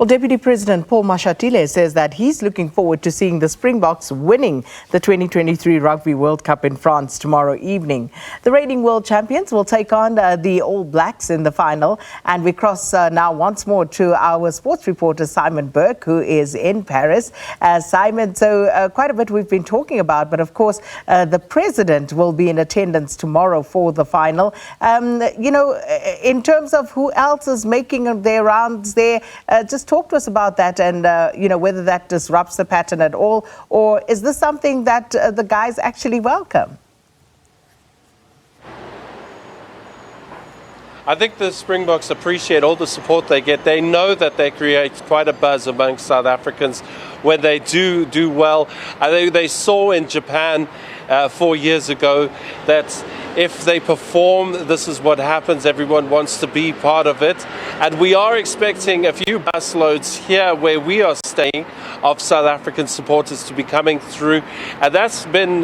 Well, Deputy President Paul Mashatile says that he's looking forward to seeing the Springboks winning the 2023 Rugby World Cup in France tomorrow evening. The reigning world champions will take on the All Blacks in the final. And we cross now once more to our sports reporter, Simon Burke, who is in Paris. Simon, so quite a bit we've been talking about, but of course, the president will be in attendance tomorrow for the final. In terms of who else is making their rounds there, just talk to us about that and, whether that disrupts the pattern at all, or is this something that the guys actually welcome? I think the Springboks appreciate all the support they get. They know that they create quite a buzz amongst South Africans when they do well. I think they saw in Japan 4 years ago that if they perform, this is what happens. Everyone wants to be part of it. And we are expecting a few busloads here where we are staying of South African supporters to be coming through. And that's been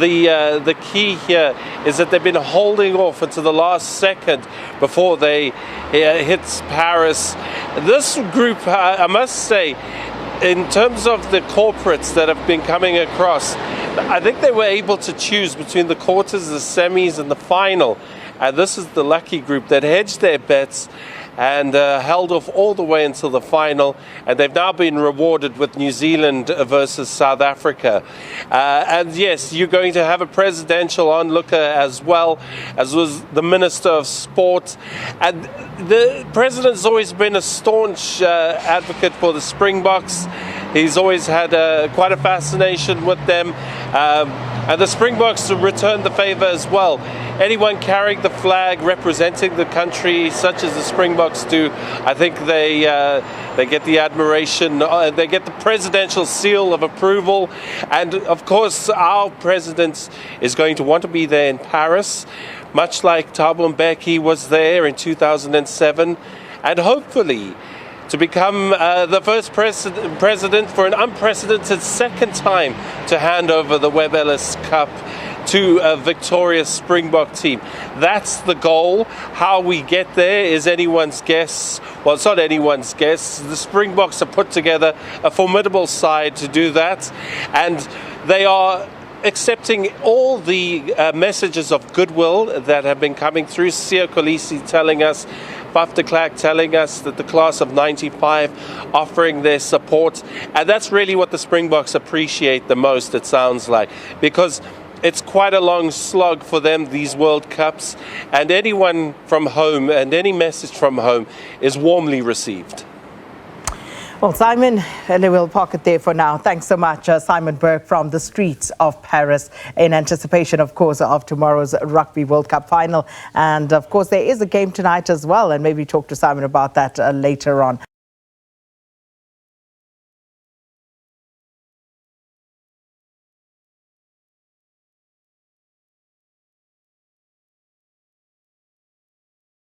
the key here, is that they've been holding off until the last second before they hit Paris. This group, I must say, in terms of the corporates that have been coming across, I think they were able to choose between the quarters, the semis and the final. And this is the lucky group that hedged their bets and held off all the way until the final. And they've now been rewarded with New Zealand versus South Africa. And yes, you're going to have a presidential onlooker as well, as was the Minister of Sport. And the president's always been a staunch advocate for the Springboks. He's always had quite a fascination with them. And the Springboks return the favor as well. Anyone carrying the flag, representing the country, such as the Springboks do, I think they get the admiration, they get the presidential seal of approval. And of course, our president is going to want to be there in Paris, much like Thabo Mbeki was there in 2007. And hopefully, to become the first president for an unprecedented second time to hand over the Webb Ellis Cup to a victorious Springbok team. That's the goal. How we get there is anyone's guess. Well, it's not anyone's guess. The Springboks have put together a formidable side to do that, and they are accepting all the messages of goodwill that have been coming through. Siya Kolisi telling us, Baf de Klerk telling us that the class of 95 offering their support. And that's really what the Springboks appreciate the most, it sounds like, because it's quite a long slog for them, these World Cups. And anyone from home and any message from home is warmly received. Well, Simon, we'll park it there for now. Thanks so much, Simon Burke, from the streets of Paris, in anticipation, of course, of tomorrow's Rugby World Cup final. And, of course, there is a game tonight as well, and maybe talk to Simon about that later on.